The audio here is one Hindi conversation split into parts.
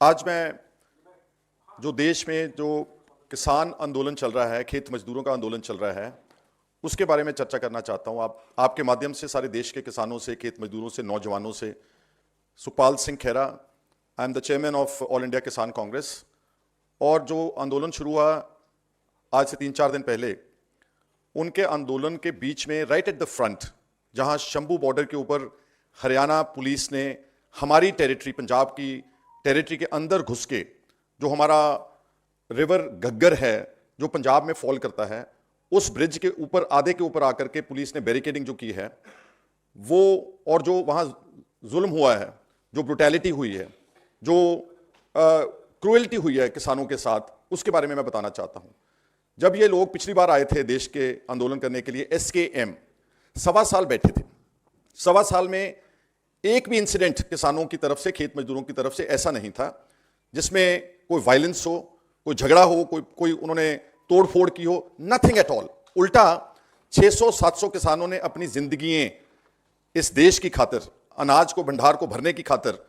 आज मैं जो देश में जो किसान आंदोलन चल रहा है, खेत मजदूरों का आंदोलन चल रहा है, उसके बारे में चर्चा करना चाहता हूं। आपके माध्यम से सारे देश के किसानों से, खेत मजदूरों से, नौजवानों से। Sukhpal Singh Khaira, I am the chairman of all India Kisan Congress. और जो आंदोलन शुरू हुआ आज से 3-4 दिन पहले, उनके आंदोलन के बीच में राइट एट द फ्रंट, जहां शंभू बॉर्डर के ऊपर हरियाणा पुलिस ने हमारी टेरिटरी, पंजाब की टेरिटरी के अंदर घुस के, जो हमारा रिवर घग्गर है जो पंजाब में फॉल करता है, उस ब्रिज के ऊपर, आधे के ऊपर आकर के पुलिस ने बैरिकेडिंग जो की है वो, और जो वहां जुल्म हुआ है, जो ब्रुटैलिटी हुई है, जो क्रूएल्टी हुई है किसानों के साथ, उसके बारे में मैं बताना चाहता हूं। जब ये लोग पिछली बार आए थे देश के आंदोलन करने के लिए, SKM, 1.25 साल बैठे थे। 1.25 साल में एक भी इंसिडेंट किसानों की तरफ से, खेत मजदूरों की तरफ से ऐसा नहीं था जिसमें कोई वायलेंस हो, कोई झगड़ा हो, कोई उन्होंने तोड़फोड़ की हो। Nothing at all. उल्टा 600-700 किसानों ने अपनी जिंदगियां इस देश की खातिर, अनाज को, भंडार को भरने की खातिर,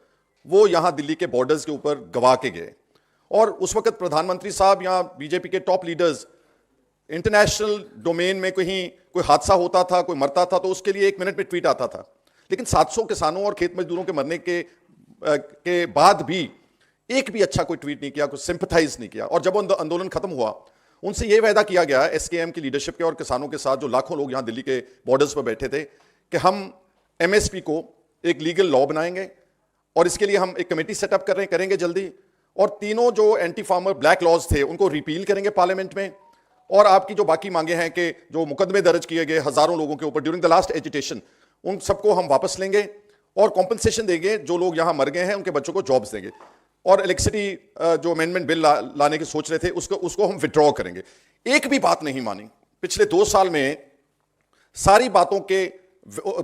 वो यहां दिल्ली के बॉर्डर्स के ऊपर गवा के गए। और उस वक्त प्रधानमंत्री साहब, यहां बीजेपी के टॉप लीडर्स, इंटरनेशनल डोमेन में कहीं कोई हादसा होता था, कोई मरता था, तो उसके लिए 1 मिनट में ट्वीट आता था। लेकिन 700 किसानों और खेत मजदूरों के मरने के बाद भी एक भी अच्छा कोई ट्वीट नहीं किया, कुछ सिंपथाइज नहीं किया। और जब आंदोलन खत्म हुआ, उनसे यह वायदा किया गया SKM की लीडरशिप के और किसानों के साथ, जो लाखों लोग यहां दिल्ली के बॉर्डर्स पर बैठे थे, कि हम MSP को एक लीगल लॉ बनाएंगे और इसके लिए हम एक कमेटी सेटअप करेंगे जल्दी। और तीनों जो एंटी फार्मर ब्लैक लॉज थे उनको रिपील करेंगे पार्लियामेंट में। और आपकी जो बाकी मांगे हैं कि जो मुकदमे दर्ज किए गए हजारों लोगों के ऊपर ड्यूरिंग द लास्ट एजिटेशन, उन सबको हम वापस लेंगे और कॉम्पनसेशन देंगे। जो लोग यहां मर गए हैं उनके बच्चों को जॉब्स देंगे। और इलेक्ट्रिसिटी जो अमेंडमेंट बिल लाने की सोच रहे थे, उसको हम विड्रॉ करेंगे। एक भी बात नहीं मानी। पिछले 2 साल में सारी बातों के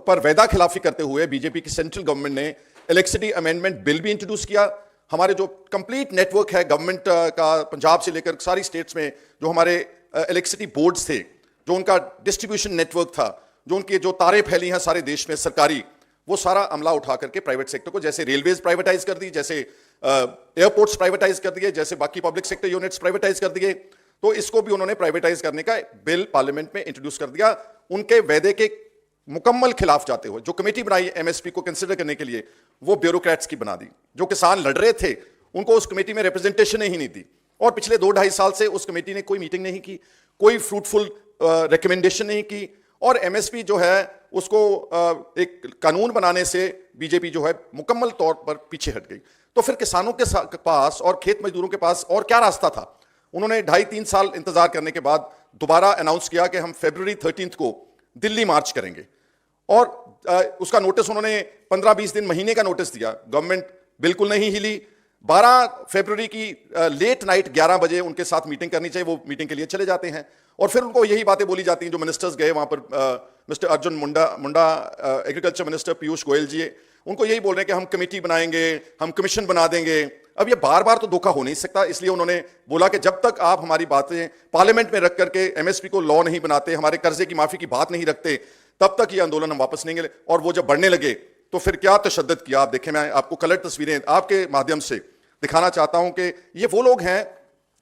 पर वायदा खिलाफी करते हुए बीजेपी की सेंट्रल गवर्नमेंट ने इलेक्ट्रिसिटी अमेंडमेंट बिल भी इंट्रोड्यूस किया। हमारे जो कंप्लीट नेटवर्क है गवर्नमेंट का, पंजाब से लेकर सारी स्टेट्स में जो हमारे इलेक्ट्रिसिटी बोर्ड्स थे, जो उनका डिस्ट्रीब्यूशन नेटवर्क था, जो उनके जो तारें फैली हैं सारे देश में सरकारी, वो सारा अमला उठा करके प्राइवेट सेक्टर को, जैसे रेलवेज प्राइवेटाइज कर दी, जैसे एयरपोर्ट्स प्राइवेटाइज कर दिए, जैसे बाकी पब्लिक सेक्टर यूनिट्स प्राइवेटाइज कर दिए, तो इसको भी उन्होंने प्राइवेटाइज करने का बिल पार्लियामेंट में इंट्रोड्यूस कर दिया। उनके वायदे के मुकम्मल खिलाफ जाते हुए जो कमेटी बनाई MSP को कंसिडर करने के लिए, वो ब्यूरोक्रेट्स की बना दी। जो किसान लड़ रहे थे उनको उस कमेटी में रिप्रेजेंटेशन ही नहीं दी। और पिछले 2-2.5 साल से उस कमेटी ने कोई मीटिंग नहीं की, कोई फ्रूटफुल रिकमेंडेशन नहीं की। और MSP जो है उसको एक कानून बनाने से बीजेपी जो है मुकम्मल तौर पर पीछे हट गई। तो फिर किसानों के पास और खेत मजदूरों के पास और क्या रास्ता था? उन्होंने 2.5-3 साल इंतजार करने के बाद दोबारा अनाउंस किया कि हम February 13 को दिल्ली मार्च करेंगे। और उसका नोटिस उन्होंने 15-20 दिन, महीने का नोटिस दिया। गवर्नमेंट बिल्कुल नहीं हिली। 12 फरवरी की लेट नाइट 11 बजे उनके साथ मीटिंग करनी चाहिए, वो मीटिंग के लिए चले जाते हैं। और फिर उनको यही बातें बोली जाती हैं। जो मिनिस्टर्स गए वहां पर, mister Arjun Munda agriculture minister, Piyush Goyal जी, उनको यही बोल रहे हैं कि हम कमेटी बनाएंगे, हम कमीशन बना देंगे। अब ये बार बार तो धोखा हो नहीं सकता, इसलिए उन्होंने बोला कि जब तक आप हमारी बातें पार्लियामेंट में रख करके MSP को लॉ नहीं बनाते, हमारे कर्जे की माफी की बात नहीं रखते, तब तक ये आंदोलन हम वापस नहीं ले। और वो जब बढ़ने लगे तो फिर क्या तशद्दुद किया आप देखें। मैं आपको कलर तस्वीरें आपके माध्यम से दिखाना चाहता हूं कि ये वो लोग हैं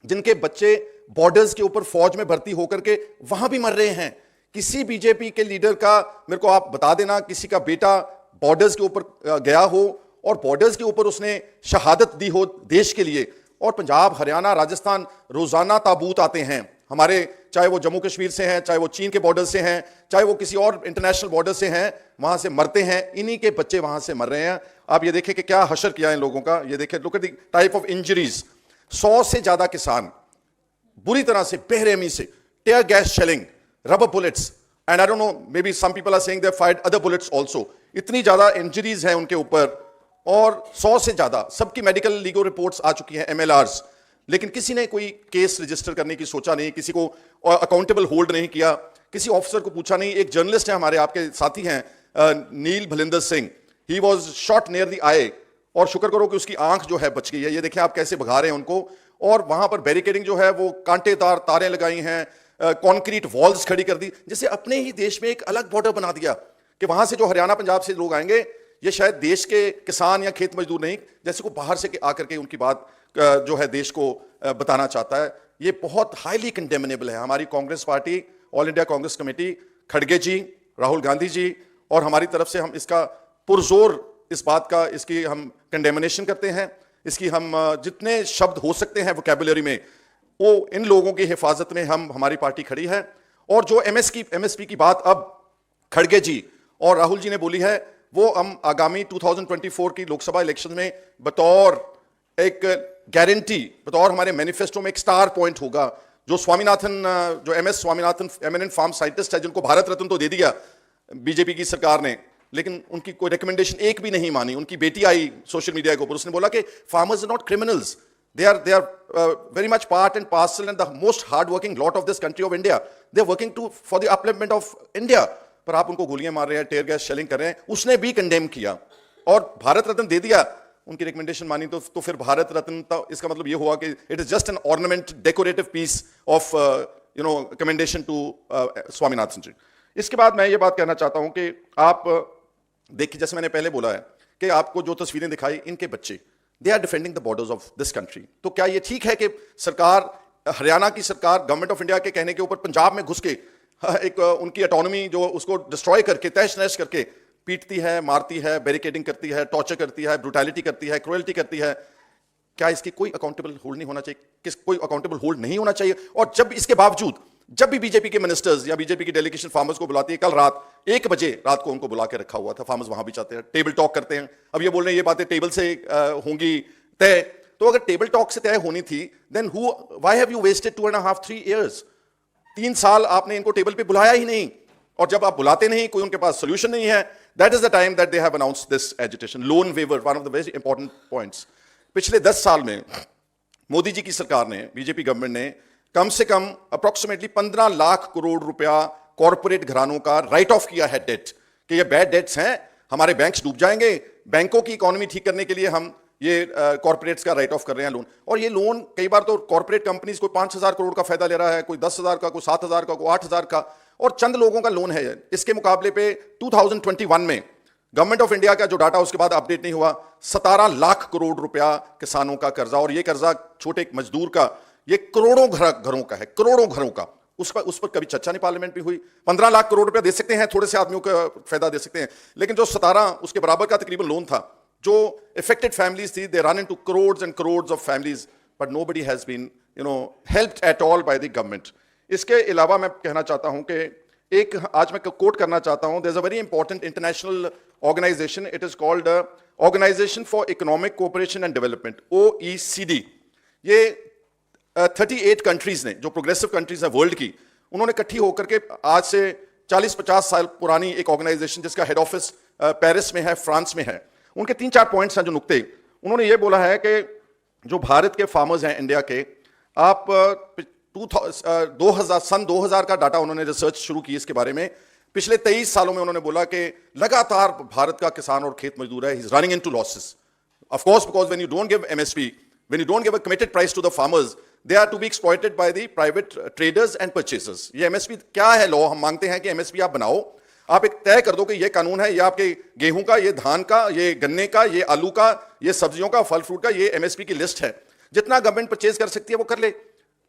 जिनके बच्चे बॉर्डर्स के ऊपर फौज में भर्ती होकर के वहां भी मर रहे हैं। किसी बीजेपी के लीडर का, मेरे को आप बता देना, किसी का बेटा बॉर्डर्स के ऊपर गया हो और बॉर्डर्स के ऊपर उसने शहादत दी हो देश के लिए। और पंजाब, हरियाणा, राजस्थान रोजाना ताबूत आते हैं हमारे, चाहे वो जम्मू कश्मीर से हैं, चाहे वो चीन के बॉर्डर से हैं, चाहे वो किसी और इंटरनेशनल बॉर्डर से हैं, वहां से मरते हैं। इन्हीं के बच्चे वहां से मर रहे हैं। आप ये देखें कि क्या हशर किया इन लोगों का। ये देखें, look at the type of injuries. 100 से ज्यादा किसान बुरी तरह से, बेरहमी से, tear gas shelling, rubber bullets, and I don't know, maybe some people are saying they fired other bullets also. इतनी ज्यादा इंजरीज हैं उनके ऊपर। और 100 से ज्यादा, सबकी मेडिकल लीगल रिपोर्ट्स आ चुकी हैं, MLRs, लेकिन किसी ने कोई केस रजिस्टर करने की सोचा नहीं, किसी को अकाउंटेबल होल्ड नहीं किया, किसी ऑफिसर को पूछा नहीं। एक जर्नलिस्ट है हमारे, आपके साथी हैं, Neel Bhalinder Singh, he was shot near the eye, और शुक्र करो कि उसकी आंख जो है बच गई है। ये देखें आप कैसे भगा रहे हैं उनको। और वहां पर बैरिकेडिंग जो है वो कांटेदार तारें लगाई हैं, कंक्रीट वॉल्स खड़ी कर दी, जैसे अपने ही देश में एक अलग बॉर्डर बना दिया कि वहां से जो हरियाणा पंजाब से लोग आएंगे ये शायद देश के किसान या खेत मजदूर नहीं, जैसे को बाहर से आकर के उनकी बात जो है देश को बताना चाहता है। ये बहुत हाईली कंडेमनेबल है। हमारी Congress party, all India Congress committee, खड़गे जी, राहुल गांधी जी और हमारी तरफ से हम इसका पुरजोर इस बात का इसकी हम कंडेमिनेशन करते हैं। इसकी हम जितने शब्द हो सकते हैं वोकैबुलरी में, वो इन लोगों की हिफाजत में हमारी पार्टी खड़ी है। और जो एमएसपी की बात अब खड़गे जी और राहुल जी ने बोली है, वो हम आगामी 2024 की लोकसभा इलेक्शन में बतौर एक गारंटी, बतौर हमारे मैनिफेस्टो में एक स्टार पॉइंट होगा। जो स्वामीनाथन, जो MS Swaminathan eminent farm scientist है, जिनको भारत रत्न तो दे दिया बीजेपी की सरकार ने, लेकिन उनकी कोई रिकमेंडेशन एक भी नहीं मानी। उनकी बेटी आई सोशल मीडिया के ऊपर, उसने बोला कि farmers are not criminals, they are very much part and parcel and the most hard working lot of this country of India. They are working for the upliftment of India. पर आप उनको गोलियां मार रहे हैं, टेयर गैस शेलिंग कर रहे हैं। उसने भी कंडेम किया और भारत रत्न दे दिया। उनकी रिकमेंडेशन मानी तो फिर भारत रत्न, तो इसका मतलब ये हुआ कि it is just an ornament, decorative piece of commendation to Swaminathan ji. इसके बाद मैं ये बात कहना चाहता हूं कि आप देखिए, जैसे मैंने पहले बोला है कि आपको जो तस्वीरें दिखाई, इनके बच्चे they are defending the borders of this country. तो क्या ये ठीक है कि सरकार, हरियाणा की सरकार गवर्नमेंट ऑफ इंडिया के कहने के ऊपर पंजाब में घुस के एक उनकी ऑटोनॉमी जो उसको डिस्ट्रॉय करके, तहस नहस करके पीटती है, मारती है, बैरिकेडिंग करती है, टॉर्चर करती है, ब्रूटैलिटी करती है, क्रुएल्टी करती है? क्या इसकी कोई अकाउंटेबल होल्ड नहीं होना चाहिए? कोई अकाउंटेबल होल्ड नहीं होना चाहिए? और जब इसके बावजूद जब भी बीजेपी के मिनिस्टर्स या बीजेपी की डेलीगेशन फार्मर्स को बुलाती है, कल रात 1 बजे रात को उनको बुला के रखा हुआ था, फार्मर्स वहां भी जाते हैं, टेबल टॉक करते हैं। अब ये बोल रहे हैं ये बातें टेबल से होंगी तय, तो अगर टेबल टॉक से तय होनी थी, then why have you wasted 2.5-3 years? 3 साल आपने इनको टेबल पे बुलाया ही नहीं, और जब आप बुलाते नहीं, कोई उनके पास सोल्यूशन नहीं है, that is the time that they have announced this agitation. Loan waiver, one of the very important points. पिछले 10 साल में मोदी जी की सरकार ने, बीजेपी गवर्नमेंट ने कम से कम अप्रोक्सीमेटली 15 लाख करोड़ रुपया कॉर्पोरेट घरानों का राइट ऑफ किया है डेट, कि ये बैड डेट्स हैं, हमारे बैंक्स डूब जाएंगे, बैंकों की इकोनॉमी ठीक करने के लिए हम ये कॉर्पोरेट्स का राइट ऑफ कर रहे हैं लोन। और ये लोन कई बार तो कॉर्पोरेट कंपनीज कोई 5,000 करोड़ का फायदा ले रहा है, कोई 10,000 का, कोई 7,000 का, कोई 8,000 का, और चंद लोगों का लोन है। इसके मुकाबले पे 2021 में गवर्नमेंट ऑफ इंडिया का जो डाटा उसके बाद अपडेट नहीं हुआ, 17 लाख करोड़ रुपया किसानों का कर्जा, और ये कर्जा छोटे मजदूर का, ये करोड़ों घरों का है, करोड़ों घरों का। उस पर कभी चर्चा नहीं पार्लियामेंट में हुई। 15 लाख करोड़ रुपया दे सकते हैं, थोड़े से आदमियों का फायदा दे सकते हैं, लेकिन जो 17 उसके बराबर का तकरीबन लोन था, जो इफेक्टेड फैमिलीज थी, they run into crores and crores of families, but nobody has been helped at all by the government. इसके अलावा मैं कहना चाहता हूं कि एक, आज मैं कोट करना चाहता हूं, there is a very important international organisation, it is called organisation for economic cooperation and development, OECD। ये 38 कंट्रीज ने, जो प्रोग्रेसिव कंट्रीज हैं वर्ल्ड की, उन्होंने इकट्ठी होकर के आज से 40-50 साल पुरानी एक ऑर्गेनाइजेशन, जिसका हेड ऑफिस पेरिस में है, फ्रांस में है, उनके 3-4 पॉइंट्स हैं जो नुक्ते। उन्होंने ये बोला है कि जो भारत के फार्मर्स हैं इंडिया के, आप 2000 का डाटा उन्होंने रिसर्च शुरू की इसके बारे में। पिछले 23 सालों में उन्होंने बोला कि लगातार भारत का किसान और खेत मजदूर है, he is running into losses, of course, because when you don't give MSP, when you don't give a committed price to the farmers, they are to be exploited by the private traders and purchasers. ये MSP क्या है? लॉ हम मांगते हैं कि MSP आप बनाओ, आप एक तय कर दो कि ये कानून है, ये आपके गेहूं का, ये धान का, ये गन्ने का, ये आलू का, ये सब्जियों का, फल फ्रूट का, ये MSP की लिस्ट है। जितना गवर्नमेंट परचेज कर सकती है वो कर ले,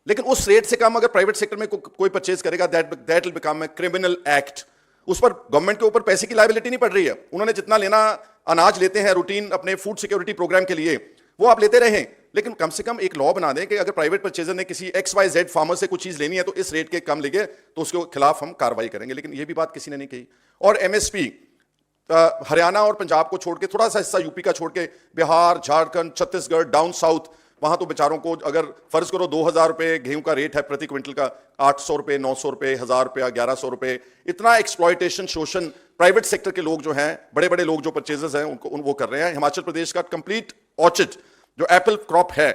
लेकिन उस रेट से कम अगर प्राइवेट सेक्टर में कोई परचेज करेगा, that will become a criminal act. उस पर गवर्नमेंट के ऊपर पैसे की लायबिलिटी नहीं पड़ रही है। उन्होंने जितना लेना अनाज लेते हैं रूटीन अपने फूड सिक्योरिटी प्रोग्राम के लिए, वो आप लेते रहें, लेकिन कम से कम एक लॉ बना दें कि अगर प्राइवेट परचेजर ने किसी XYZ फार्मर से कुछ चीज लेनी है तो इस रेट के कम लेंगे तो उसके खिलाफ हम कार्रवाई करेंगे। लेकिन ये भी बात किसी ने नहीं कही। और MSP हरियाणा और पंजाब को छोड़ के, थोड़ा सा हिस्सा यूपी का छोड़ के, बिहार, झारखंड, छत्तीसगढ़, डाउन साउथ, वहां तो बेचारों को अगर फर्ज करो 2,000 रुपए गेहूं का रेट है प्रति क्विंटल का, 800 रुपए, 900 रुपए, 1,000 रुपया, 1,100 रुपए, इतना एक्सप्लॉयटेशन, शोषण प्राइवेट सेक्टर के लोग जो हैं, बड़े बड़े लोग जो परचेजर्स हैं, उनको वो कर रहे हैं। हिमाचल प्रदेश का कंप्लीट ऑर्चिड जो एप्पल क्रॉप है,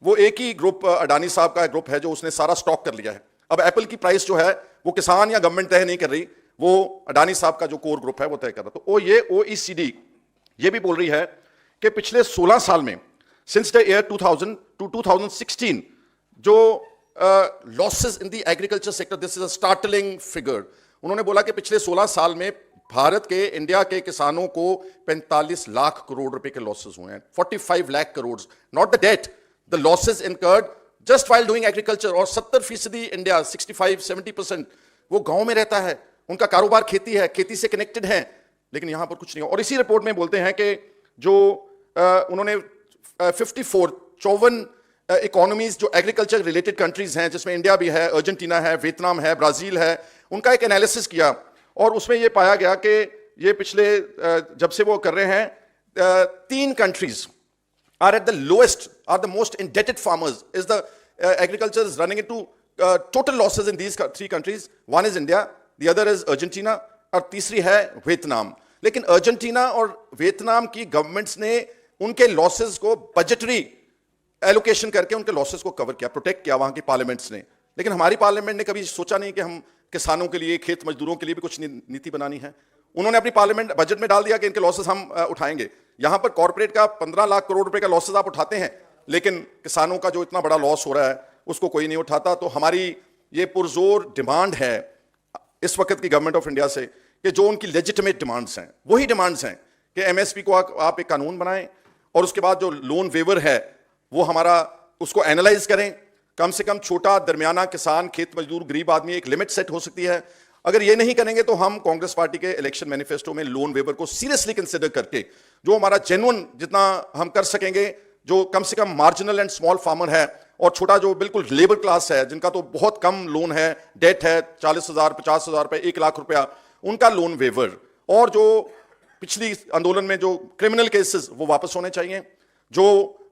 वो एक ही ग्रुप, अडानी साहब का ग्रुप है, जो उसने सारा स्टॉक कर लिया है। अब एप्पल की प्राइस जो है वो किसान या गवर्नमेंट तय नहीं कर रही, वो अडानी साहब का जो कोर ग्रुप है वो तय कर रहा। तो ये OECD ये भी बोल रही है कि पिछले 16 साल में, सिंस द ईयर 2000 टू 2016, जो losses in the agriculture sector, this is a startling figure. उन्होंने बोला कि पिछले 16 साल में भारत के, इंडिया के किसानों को 45 लाख करोड़ रुपए के लॉसेस हुए हैं, 45 lakh crore, not the debt, the losses incurred just while doing agriculture. और 70% इंडिया, 65-70% वो गांव में रहता है, उनका कारोबार खेती है, खेती से कनेक्टेड है, लेकिन यहां पर कुछ नहीं। और इसी रिपोर्ट में बोलते हैं कि जो उन्होंने 54 इकोनॉमीज जो एग्रीकल्चर रिलेटेड कंट्रीज हैं, जिसमें इंडिया भी है, अर्जेंटीना है, वियतनाम है, ब्राजील है, उनका एक एनालिसिस किया और उसमें यह पाया गया कि ये पिछले जब से वो कर रहे हैं, 3 countries are at the lowest, are the most indebted farmers, is the agriculture is running into total losses in these 3 countries. One is India, the other is Argentina, और तीसरी है वियतनाम। लेकिन अर्जेंटीना और वियतनाम की गवर्नमेंट्स ने उनके लॉसेस को बजटरी एलोकेशन करके उनके लॉसेस को कवर किया, प्रोटेक्ट किया वहां की पार्लियामेंट्स ने। लेकिन हमारी पार्लियामेंट ने कभी सोचा नहीं कि हम किसानों के लिए, खेत मजदूरों के लिए भी कुछ नीति बनानी है। उन्होंने अपनी पार्लियामेंट बजट में डाल दिया कि इनके लॉसेस हम उठाएंगे। यहां पर कॉर्पोरेट का 15 लाख करोड़ रुपए का लॉसेस आप उठाते हैं, लेकिन किसानों का जो इतना बड़ा लॉस हो रहा है उसको कोई नहीं उठाता। तो हमारी ये पुरजोर डिमांड है इस वक्त की गवर्नमेंट ऑफ इंडिया से कि जो उनकी लेजिटिमेट डिमांड्स हैं वही डिमांड्स हैं कि एमएसपी को आप एक कानून बनाएं और उसके बाद जो लोन वेवर है वो हमारा उसको एनालाइज करें। कम से कम छोटा दरमियाना किसान, खेत मजदूर, गरीब आदमी, एक लिमिट सेट हो सकती है। अगर ये नहीं करेंगे तो हम कांग्रेस पार्टी के इलेक्शन मैनिफेस्टो में लोन वेवर को सीरियसली कंसिडर करके जो हमारा जेन्युइन जितना हम कर सकेंगे, जो कम से कम मार्जिनल एंड स्मॉल फार्मर है और छोटा जो बिल्कुल लेबर क्लास है, जिनका तो बहुत कम लोन है, डेट है 40,000, 50,000 रुपए, 1 लाख रुपया, उनका लोन वेवर, और जो पिछली आंदोलन में जो क्रिमिनल केसेस वो वापस होने चाहिए। जो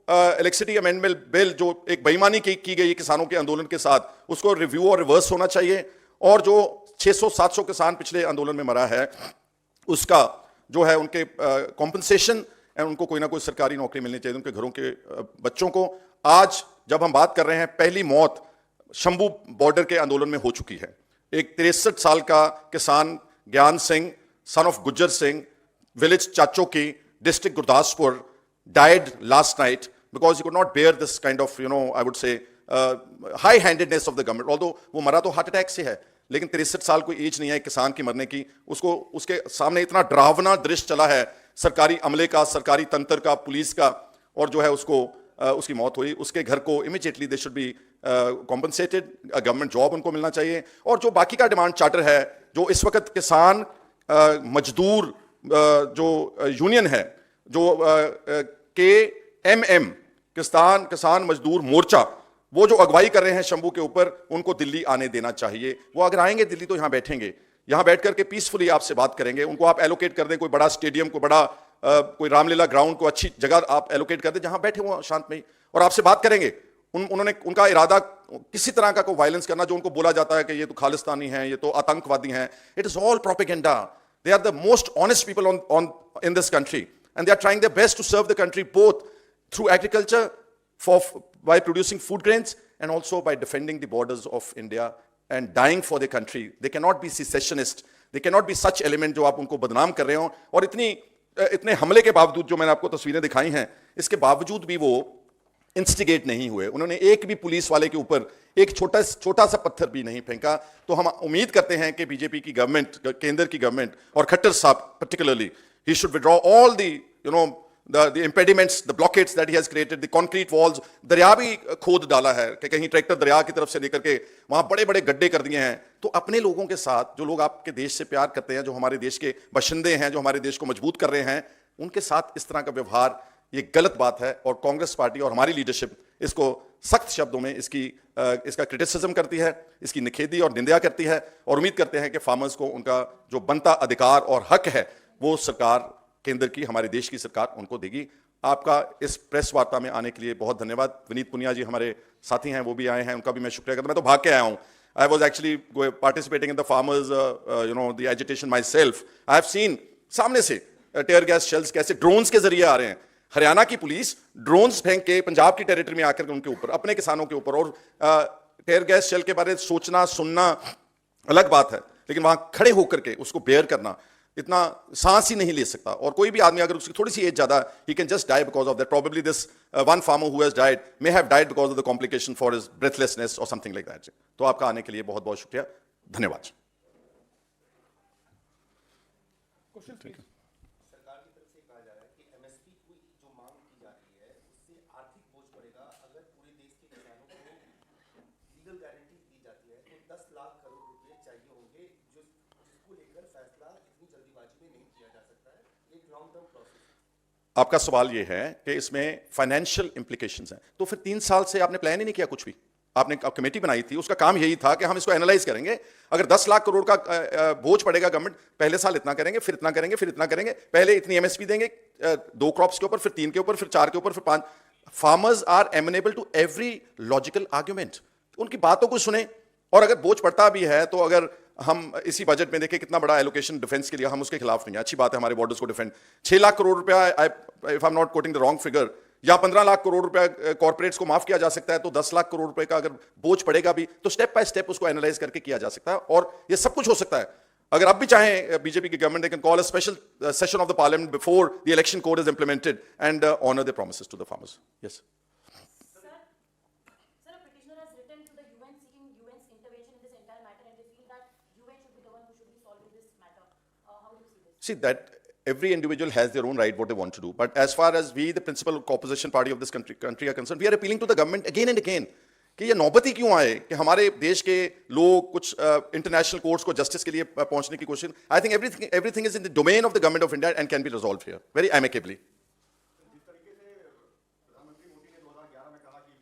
इलेक्ट्रिसिटी अमेंडमेंट बिल जो एक बेईमानी की गई किसानों के आंदोलन के साथ, उसको रिव्यू और रिवर्स होना चाहिए। और जो 600-700 किसान पिछले आंदोलन में मरा है उसका जो है उनके कॉम्पनसेशन, उनको कोई ना कोई सरकारी नौकरी मिलनी चाहिए, उनके घरों के बच्चों को। आज जब हम बात कर रहे हैं, पहली मौत शंभू बॉर्डर के आंदोलन में हो चुकी है। एक 63 साल का किसान Gyan Singh, son of Gujjar Singh, village Chacho की, district Gurdaspur, died last night because he could not bear this kind of, I would say, high-handedness of the government. Although वो मरा तो हार्ट अटैक से है, लेकिन 63 साल कोई एज नहीं है किसान की मरने की। उसको उसके सामने इतना डरावना दृश्य चला है सरकारी अमले का, सरकारी तंत्र का, पुलिस का, और जो है उसको उसकी मौत हुई। उसके घर को immediately they should be compensated, government job उनको मिलना चाहिए। और जो बाकी का डिमांड चार्टर है, जो इस वक्त किसान मजदूर जो यूनियन है, जो KMM, किसान मजदूर मोर्चा, वो जो अगवाई कर रहे हैं शंभू के ऊपर, उनको दिल्ली आने देना चाहिए। वो अगर आएंगे दिल्ली तो यहां बैठेंगे, यहां बैठ करके पीसफुली आपसे बात करेंगे। उनको आप एलोकेट कर दें कोई बड़ा स्टेडियम, कोई बड़ा कोई रामलीला ग्राउंड, को अच्छी जगह आप एलोकेट कर दें जहां बैठे वो शांत में, और आपसे बात करेंगे। उन्होंने उनका इरादा किसी तरह का कोई वायलेंस करना, जो उनको बोला जाता है कि ये तो खालिस्तानी है, ये तो आतंकवादी हैं, it is all propaganda. They are the most honest people in this country, and they are trying their best to serve the country both through agriculture, by producing food grains, and also by defending the borders of India and dying for their country. They cannot be secessionists, they cannot be such element जो आप उनको बदनाम कर रहे हो। और इतने हमले के बावजूद, जो मैंने आपको तस्वीरें दिखाई हैं, इसके बावजूद भी वो इंस्टिगेट नहीं हुए। उन्होंने एक भी पुलिस वाले के ऊपर एक छोटा सा पत्थर भी नहीं फेंका। तो हम उम्मीद करते हैं कि बीजेपी की गवर्नमेंट, केंद्र की गवर्नमेंट, और खट्टर साहब particularly, he should withdraw all the the impediments, the blockades that he has created, the concrete walls. दरिया भी खोद डाला है कि कहीं ट्रैक्टर दरिया की तरफ से लेकर के वहां बड़े बड़े गड्ढे कर दिए हैं। तो अपने लोगों के साथ, जो लोग आपके देश से प्यार करते हैं, जो हमारे देश के बशिंदे हैं, जो हमारे देश को मजबूत कर रहे हैं, उनके साथ इस तरह का व्यवहार ये गलत बात है। और कांग्रेस पार्टी और हमारी लीडरशिप इसको सख्त शब्दों में इसका क्रिटिसिज्म करती है, इसकी निखेधी और निंदा करती है, और उम्मीद करते हैं कि फार्मर्स को उनका जो बनता अधिकार और हक है वो सरकार, केंद्र की, हमारे देश की सरकार उनको देगी। आपका इस प्रेस वार्ता में आने के लिए बहुत धन्यवाद। विनीत पुनिया जी हमारे साथी हैं, वो भी आए हैं, उनका भी मैं शुक्रिया करता हूं। मैं तो भाग के आया हूं। I was actually participating in the farmers, the agitation myself. I have seen सामने से टेयर गैस शेल्स कैसे ड्रोन्स के जरिए आ रहे हैं। हरियाणा की पुलिस ड्रोन्स फेंक के पंजाब की टेरिटरी में आकर उनके ऊपर, अपने किसानों के ऊपर, और टेयर गैस शेल के बारे में सोचना सुनना अलग बात है, लेकिन वहां खड़े होकर के उसको बेयर करना, इतना सांस ही नहीं ले सकता। और कोई भी आदमी अगर उसकी थोड़ी सी एज ज्यादा, he can just die because of that. Probably this one farmer who has died may have died because of the complication for his breathlessness or something like that. तो आपका आने के लिए बहुत बहुत शुक्रिया, धन्यवाद। क्वेश्चन ठीक है। सरकार की तरफ से कहा जा रहा है कि एमएसपी की जो मांग की जा रही है उससे आर्थिक बोझ पड़ेगा। अगर पूरे देश के किसानों को लीगल गारंटी दी जाती है तो 10 लाख करोड़ रुपए चाहिए होंगे, जिसको लेकर फैसला इतनी जल्दीबाजी में नहीं किया जा सकता है। एक लॉन्ग टर्म प्रोसेस। आपका सवाल यह है कि इसमें फाइनेंशियल इंप्लीकेशंस हैं, तो फिर 3 साल से आपने प्लान ही नहीं किया कुछ भी। आपने कमेटी बनाई थी, उसका काम यही था कि हम इसको एनालाइज करेंगे। अगर 10 लाख करोड़ का बोझ पड़ेगा गवर्नमेंट, पहले साल इतना करेंगे, फिर इतना करेंगे, फिर इतना करेंगे, पहले इतनी एमएसपी देंगे 2 क्रॉप्स के ऊपर, फिर 3 के ऊपर, फिर 4 के ऊपर, फिर 5। Farmers are amenable to every logical argument. उनकी बातों को सुने, और अगर बोझ पड़ता भी है तो अगर हम इसी बजट में देखें कितना बड़ा एलोकेशन डिफेंस के लिए, हम उसके खिलाफ नहीं है। अच्छी बात है हमारे बॉर्डर्स को डिफेंड। 6 लाख करोड़ रुपया, if I am not coating the wrong figure, या 15 लाख करोड़ रुपया कॉर्पोरेट्स को माफ किया जा सकता है, तो 10 लाख करोड़ रुपए का अगर बोझ पड़ेगा भी तो स्टेप बाय स्टेप उसको एनालाइज करके किया जा सकता है। और ये सब कुछ हो सकता है अगर अब भी चाहें बीजेपी की government, they can call a special session of the parliament before the election code is implemented and honour the promises to the farmers. Yes. Sir, a petitioner has written to the UN seeking UN's intervention in this entire matter, and they feel that UN should be the one who should be solving this matter. How do you see this? See that every individual has their own right what they want to do, but as far as we, the principal opposition party of this country are concerned, we are appealing to the government again and again कि ये नौबत ही क्यों आए कि हमारे देश के लोग कुछ इंटरनेशनल कोर्ट्स को जस्टिस के लिए पहुंचने की कोशिश। I think everything is in the domain of the government of India and can be resolved here very amicably. जिस तरीके से प्रधानमंत्री मोदी ने 2011 में कहा कि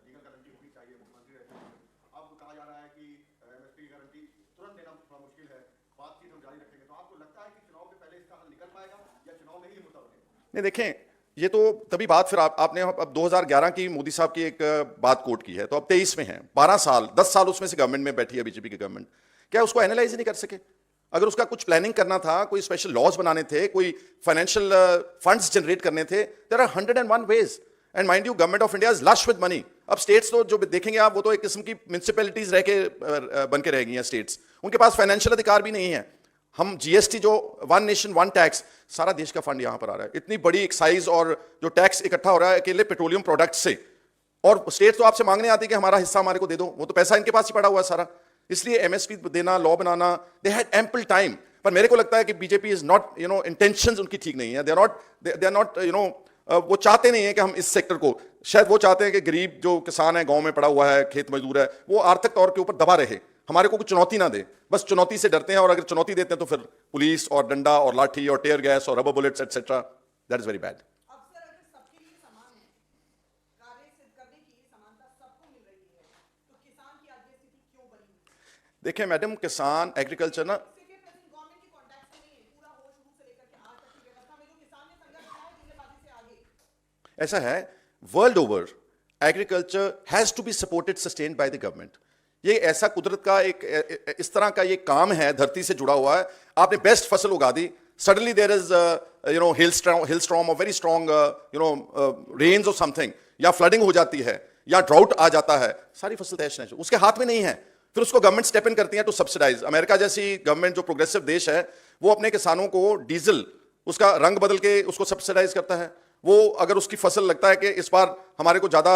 लीगल गारंटी होनी चाहिए, मुख्यमंत्री रहते हैं, अब कहा जा रहा है कि एमएसपी की गारंटी तुरंत देना थोड़ा मुश्किल है, बातचीत हम जारी रखेंगे। तो आपको लगता है कि चुनाव के पहले इसका हल निकल पाएगा या चुनाव में ही मुद्दा बनेगा? नहीं, देखें, ये तो तभी बात, फिर आपने अब 2011 की मोदी साहब की एक बात कोट की है, तो अब 23 में है, 12 साल 10 साल उसमें से गवर्नमेंट में बैठी है बीजेपी की गवर्नमेंट। क्या उसको एनालाइज ही नहीं कर सके? अगर उसका कुछ प्लानिंग करना था, कोई स्पेशल लॉज बनाने थे, कोई फाइनेंशियल फंड्स जनरेट करने थे, there are 101 ways. And mind you, government of India is lush with money. अब स्टेट्स तो जो देखेंगे आप, वो तो एक किस्म की म्युनिसिपैलिटीज रह के बन के रह गई हैं स्टेट्स। उनके पास फाइनेंशियल अधिकार भी नहीं है। हम जीएसटी जो वन नेशन वन टैक्स, सारा देश का फंड यहां पर आ रहा है। इतनी बड़ी एक्साइज और जो टैक्स इकट्ठा हो रहा है अकेले पेट्रोलियम प्रोडक्ट्स से, और स्टेट तो आपसे मांगने आती है कि हमारा हिस्सा हमारे को दे दो, वो तो पैसा इनके पास ही पड़ा हुआ है सारा। इसलिए एमएसपी देना, law banana, they had ample time. पर मेरे को लगता है कि बीजेपी इज नॉट, इंटेंशंस उनकी ठीक नहीं है। दे आर नॉट वो चाहते नहीं है कि हम इस सेक्टर को, शायद वो चाहते हैं कि गरीब जो किसान है, गांव में पड़ा हुआ है, खेत मजदूर है, वो आर्थिक तौर के ऊपर दबा रहे, हमारे को कुछ चुनौती ना दे। बस चुनौती से डरते हैं, और अगर चुनौती देते हैं तो फिर पुलिस और डंडा और लाठी और टेयर गैस और rubber bullets etcetera, that is very bad. अवसर अगर सबके लिए समान है, कार्य सिद्ध करने की समानता सबको मिल रही है, तो किसान की आज ये स्थिति क्यों बनी? देखिए मैडम, किसान एग्रीकल्चर ना, सिर्फ ये प्रेजेंट गवर्नमेंट की कॉन्टेक्स्ट में नहीं, पूरा हो शुरू से लेकर के आज तक की व्यवस्था में जो किसान ने संघर्ष किया है, जिम्मेदारी से आगे। ऐसा है, world over agriculture has to be supported, sustained by the government. ये ऐसा कुदरत का एक इस तरह का ये काम है, धरती से जुड़ा हुआ है। आपने बेस्ट फसल उगा दी, suddenly there is hail storm और वेरी स्ट्रॉन्ग रेन्स और समथिंग, या फ्लडिंग हो जाती है, या ड्राउट आ जाता है, सारी फसल तहस नहस। उसके हाथ में नहीं है, फिर उसको गवर्नमेंट स्टेप इन करती है टू सब्सिडाइज। अमेरिका जैसी गवर्नमेंट जो प्रोग्रेसिव देश है, वो अपने किसानों को डीजल उसका रंग बदल के उसको सब्सिडाइज करता है। वो अगर उसकी फसल लगता है कि इस बार हमारे को ज्यादा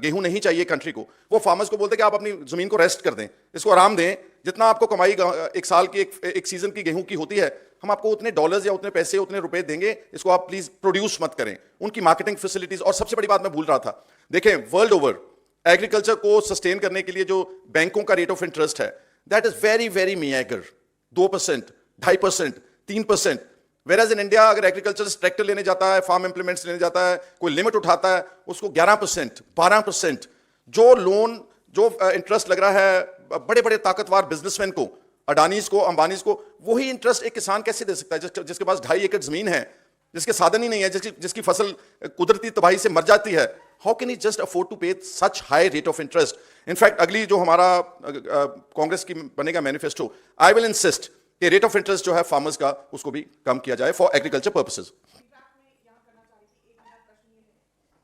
गेहूं नहीं चाहिए कंट्री को, वो फार्मर्स को बोलते हैं कि आप अपनी जमीन को रेस्ट कर दें, इसको आराम दें, जितना आपको कमाई एक साल की एक सीजन की गेहूं की होती है, हम आपको उतने डॉलर्स या उतने पैसे उतने रुपए देंगे, इसको आप प्लीज प्रोड्यूस मत करें। उनकी मार्केटिंग फैसिलिटीज, और सबसे बड़ी बात मैं भूल रहा था, देखें वर्ल्ड ओवर एग्रीकल्चर को सस्टेन करने के लिए जो बैंकों का रेट ऑफ इंटरेस्ट है, that is very very meagre, 2%, 2.5%, 3%। Whereas in India अगर एग्रीकल्चर ट्रैक्टर लेने जाता है, फार्म इंप्लीमेंट्स लेने जाता है, कोई लिमिट उठाता है, उसको 11%, 12%। जो लोन, जो इंटरेस्ट लग रहा है बड़े बड़े ताकतवर बिजनेसमैन को, अडानीज को, अंबानीज को, वही इंटरेस्ट एक किसान कैसे दे सकता है जिसके पास 2.5 एकड़ जमीन है, जिसके साधन ही नहीं है, जिसकी फसल कुदरती तबाही से मर जाती है? How can he just afford to pay such high rate of interest? In fact अगली जो हमारा कांग्रेस की बनेगा मैनिफेस्टो, आई विल इंसिस्ट कि रेट ऑफ इंटरेस्ट जो है फार्मर्स का, उसको भी कम किया जाए फॉर एग्रीकल्चर पर्पसेस। फीडबैक में यहाँ करना चाह रही थी, एक मेरा प्रश्न ये है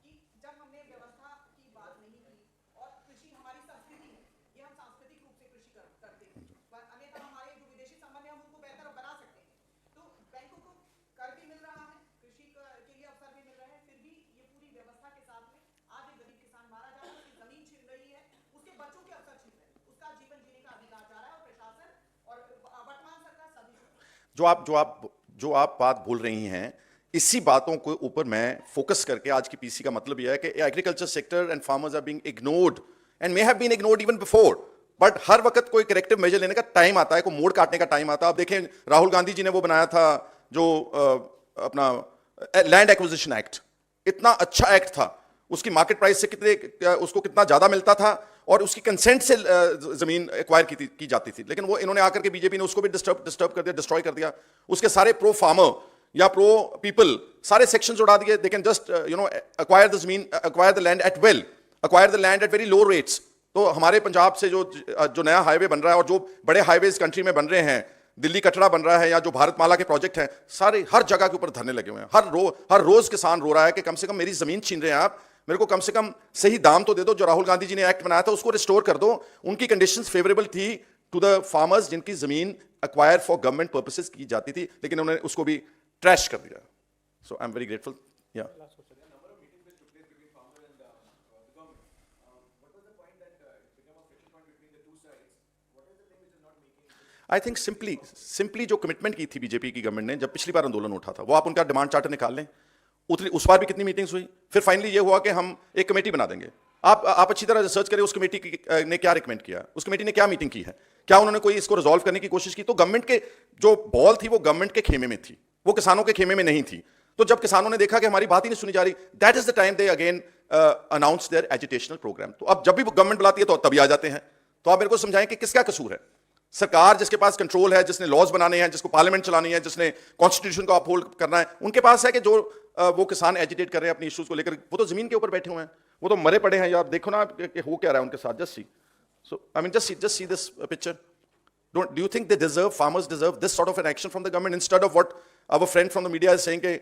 कि जब हमने व्यवस्था की बात नहीं की, और कृषि हमारी संस्कृति है, ये हम सांस्कृतिक रूप से कृषि करते हैं, पर अन्यथा हमारे जो विदेशी संबंध है हम उनको बेहतर बना सकते हैं। तो बैंकों को कर भी मिल रहा है, कृषि के लिए अवसर भी मिल रहे हैं, फिर भी ये पूरी व्यवस्था के साथ में आज एक गरीब किसान मारा जा रहा है, उसकी जमीन छिन रही है, उसके बच्चों के अवसर छिन रहे हैं, उसका जीवन जीने का अधिकार जा रहा है, और प्रशासन और वर्तमान सरकार सभी जो आप बात बोल रही हैं, इसी बातों के ऊपर मैं फोकस करके आज की पीसी का मतलब यह है कि agriculture sector and farmers are being ignored and may have been ignored even before, but हर वक्त कोई करेक्टिव मेजर लेने का टाइम आता है, कोई मोड़ काटने का टाइम आता है। आप देखें राहुल गांधी जी ने वो बनाया था जो अपना लैंड एक्विजिशन एक्ट, इतना अच्छा एक्ट था, उसकी मार्केट प्राइस से उसको कितना ज्यादा मिलता था और उसकी कंसेंट से जमीन एक्वायर की जाती थी, लेकिन वो इन्होंने आकर के बीजेपी ने उसको भी डिस्टर्ब कर दिया, डिस्ट्रॉय कर दिया। उसके सारे प्रो फार्मर या प्रो पीपल सारे सेक्शंस उड़ा दिए। They can just acquire the जमीन, acquire the land as well, acquire the land at very low rates. तो हमारे पंजाब से जो नया हाईवे बन रहा है और जो बड़े हाईवेज कंट्री में बन रहे हैं, दिल्ली कटरा बन रहा है या जो भारतमाला के प्रोजेक्ट हैं, सारे हर जगह के ऊपर धरने लगे हुए हैं। हर रोज किसान रो रहा है कि कम से कम मेरी जमीन छीन रहे हैं आप, मेरे को कम से कम सही दाम तो दे दो। जो राहुल गांधी जी ने एक्ट बनाया था उसको रिस्टोर कर दो। उनकी कंडीशंस फेवरेबल थी टू द फार्मर्स जिनकी जमीन एक्वायर फॉर गवर्नमेंट पर्पसेस की जाती थी, लेकिन उन्होंने उसको भी ट्रैश कर दिया। सो आई एम वेरी ग्रेटफुल। या आई थिंक सिंपली जो कमिटमेंट की थी बीजेपी की गवर्नमेंट ने जब पिछली बार आंदोलन उठा था, वो आप उनका डिमांड चार्टर निकाल लें। उस बार भी कितनी मीटिंग्स हुई, फिर फाइनली ये हुआ कि हम एक कमेटी बना देंगे। आप अच्छी तरह रिसर्च करें उस कमेटी ने क्या रिकमेंड किया, उस कमेटी ने क्या मीटिंग की है, क्या उन्होंने कोई इसको रिजॉल्व करने की कोशिश की। तो गवर्नमेंट के जो बॉल थी वो गवर्नमेंट के खेमे में थी, वो किसानों के खेमे में नहीं थी। तो जब किसानों ने देखा कि हमारी बात ही नहीं सुनी जा रही, that is the time they again announce their educational programme. तो अब जब भी गवर्नमेंट बुलाती है तो तभी आ जाते हैं। तो आप मेरे को समझाएं कि किसका कसूर है। सरकार जिसके पास कंट्रोल है, जिसने लॉज बनाने हैं, जिसको पार्लियामेंट चलानी है, जिसने कॉन्स्टिट्यूशन को अपहोल्ड करना है, उनके पास है कि जो वो किसान एजिटेट कर रहे हैं अपनी इश्यूज को लेकर, वो तो जमीन के ऊपर बैठे हुए हैं, वो तो मरे पड़े हैं। या आप देखो ना कि हो क्या रहा है उनके साथ। Just see, so I mean just see this picture. Do you think they deserve, farmers deserve this sort of an action from the government instead of what our friend from the media is saying कि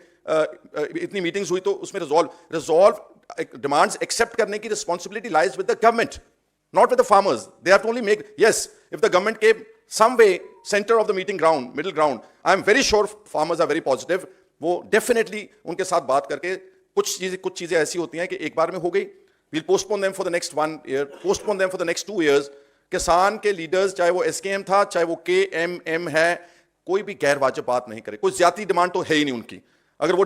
इतनी मीटिंग्स हुई तो उसमें resolve demands accept करने की responsibility lies with the government, not with the farmers. They have to only make, yes, if the government came some way center of the middle ground, I am very sure farmers are very positive. वो definitely उनके साथ बात करके कुछ चीजें ऐसी होती हैं कि एक बार में हो गई, we'll postpone them for the next 1 year, postpone them for the next 2 years. किसान के लीडर्स, चाहे वो SKM था, चाहे वो KMM है, कोई भी गैर वाजिब बात नहीं करे। कोई ज्यादा डिमांड तो है ही नहीं उनकी। अगर वो